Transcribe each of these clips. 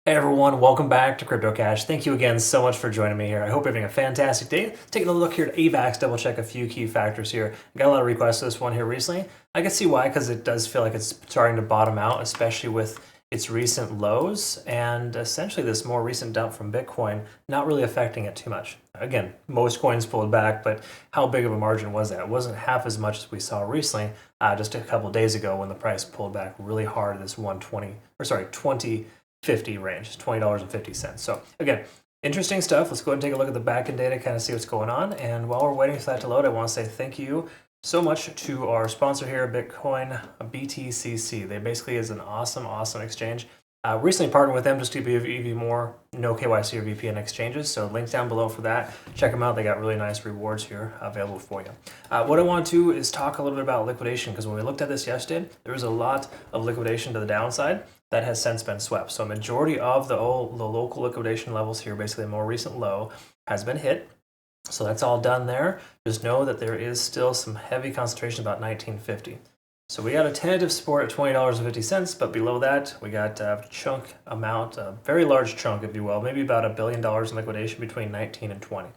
Hey everyone, welcome back to CryptoCache. Thank you again so much for joining me here. I hope you're having a fantastic day. Taking a look here at AVAX, double check a few key factors here. I got a lot of requests to this one here recently. I can see why, because it does feel like it's starting to bottom out, especially with its recent lows and essentially this more recent dump from Bitcoin not really affecting it too much. Again, most coins pulled back, but how big of a margin was that? It wasn't half as much as we saw recently, just a couple days ago when the price pulled back really hard at this 20.50 range, $20.50. So again, interesting stuff. Let's go ahead and take a look at the backend data, kind of see what's going on. And while we're waiting for that to load, I want to say thank you so much to our sponsor here, Bitcoin BTCC. They basically is an awesome exchange. Recently partnered with them just to give you more no KYC or VPN exchanges. So links down below for that. Check them out. They got really nice rewards here available for you. What I want to do is talk a little bit about liquidation, because when we looked at this yesterday, there was a lot of liquidation to the downside that has since been swept. So a majority of the local liquidation levels here, basically a more recent low, has been hit. So that's all done there. Just know that there is still some heavy concentration about 1950. So we got a tentative support at $20.50, but below that, we got a chunk amount, a very large chunk, if you will, maybe about $1 billion in liquidation between 19 and 20.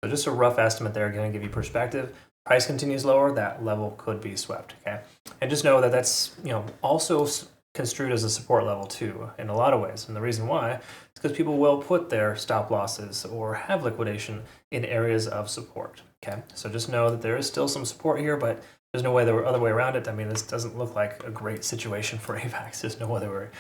So just a rough estimate there, going to give you perspective. Price continues lower, that level could be swept, okay? And just know that that's, also construed as a support level too, in a lot of ways. And the reason why is because people will put their stop losses or have liquidation in areas of support, okay? So just know that there is still some support here, but there's no other way around it. I mean, this doesn't look like a great situation for AVAX. There's no other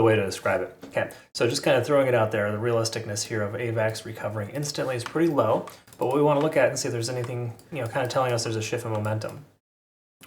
way to describe it. Okay, so just kind of throwing it out there, the realisticness here of AVAX recovering instantly is pretty low. But what we want to look at and see if there's anything, kind of telling us there's a shift in momentum.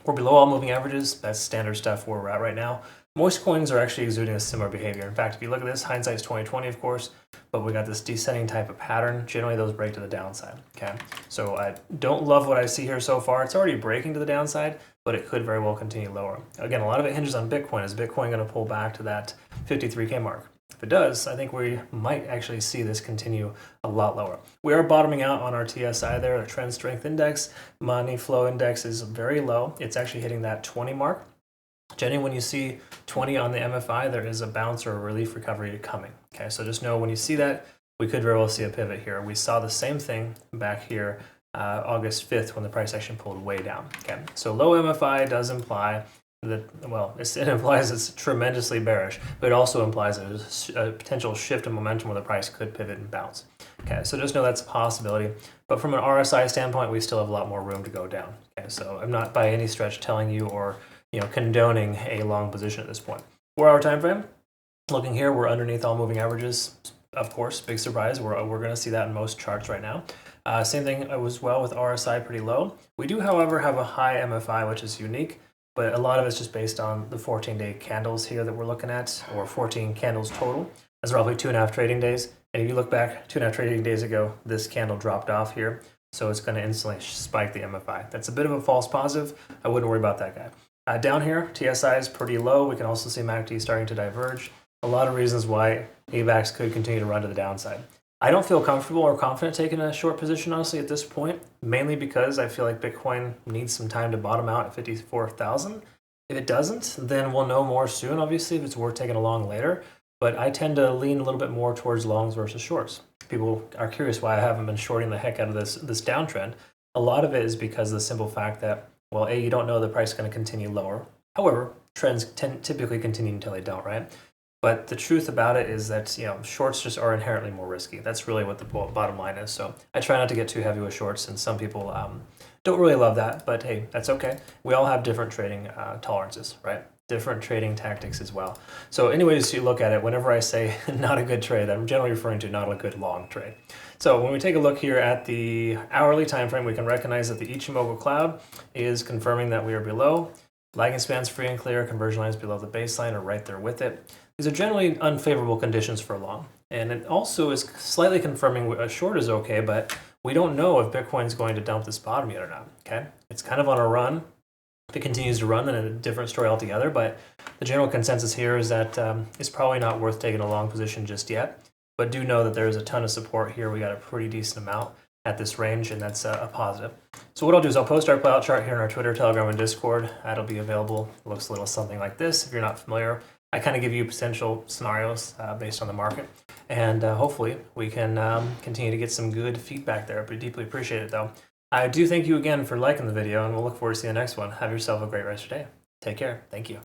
We're below all moving averages. That's standard stuff where we're at right now. Most coins are actually exuding a similar behavior. In fact, if you look at this, hindsight's 2020, of course, but we got this descending type of pattern. Generally, those break to the downside, okay? So I don't love what I see here so far. It's already breaking to the downside, but it could very well continue lower. Again, a lot of it hinges on Bitcoin. Is Bitcoin going to pull back to that 53K mark? If it does, I think we might actually see this continue a lot lower. We are bottoming out on our TSI there, the Trend Strength Index. Money Flow Index is very low. It's actually hitting that 20 mark. Generally, when you see 20 on the MFI, there is a bounce or a relief recovery coming. Okay, so just know when you see that, we could very well see a pivot here. We saw the same thing back here August 5th when the price action pulled way down. Okay, so low MFI does imply that, well, it implies it's tremendously bearish, but it also implies a potential shift in momentum where the price could pivot and bounce. Okay, so just know that's a possibility. But from an RSI standpoint, we still have a lot more room to go down. Okay, so I'm not by any stretch telling you or condoning a long position at this point. 4-hour time frame. Looking here, we're underneath all moving averages. Of course, big surprise. We're going to see that in most charts right now. Same thing as well with RSI, pretty low. We do, however, have a high MFI, which is unique, but a lot of it's just based on the 14-day candles here that we're looking at, or 14 candles total. That's roughly 2.5 trading days. And if you look back 2.5 trading days ago, this candle dropped off here, so it's going to instantly spike the MFI. That's a bit of a false positive. I wouldn't worry about that guy. Down here, TSI is pretty low. We can also see MACD starting to diverge. A lot of reasons why AVAX could continue to run to the downside. I don't feel comfortable or confident taking a short position, honestly, at this point, mainly because I feel like Bitcoin needs some time to bottom out at 54,000. If it doesn't, then we'll know more soon, obviously, if it's worth taking along later. But I tend to lean a little bit more towards longs versus shorts. People are curious why I haven't been shorting the heck out of this downtrend. A lot of it is because of the simple fact that, well, A, you don't know the price is going to continue lower. However, trends typically continue until they don't, right? But the truth about it is that, shorts just are inherently more risky. That's really what the bottom line is. So I try not to get too heavy with shorts, and some people don't really love that. But hey, that's okay. We all have different trading tolerances, right? Different trading tactics as well. So anyways, you look at it, whenever I say not a good trade, I'm generally referring to not a good long trade. So when we take a look here at the hourly time frame, we can recognize that the Ichimoku cloud is confirming that we are below. Lagging spans free and clear, conversion lines below the baseline are right there with it. These are generally unfavorable conditions for long. And it also is slightly confirming a short is okay, but we don't know if Bitcoin's going to dump this bottom yet or not, okay? It's kind of on a run. If it continues to run, then a different story altogether, but the general consensus here is that it's probably not worth taking a long position just yet. But do know that there's a ton of support here. We got a pretty decent amount at this range, and that's a positive. So what I'll do is I'll post our play-out chart here in our Twitter, Telegram, and Discord. That'll be available. It looks a little something like this if you're not familiar. I kind of give you potential scenarios based on the market, and hopefully we can continue to get some good feedback there. I deeply appreciate it, though. I do thank you again for liking the video, and we'll look forward to seeing the next one. Have yourself a great rest of your day. Take care. Thank you.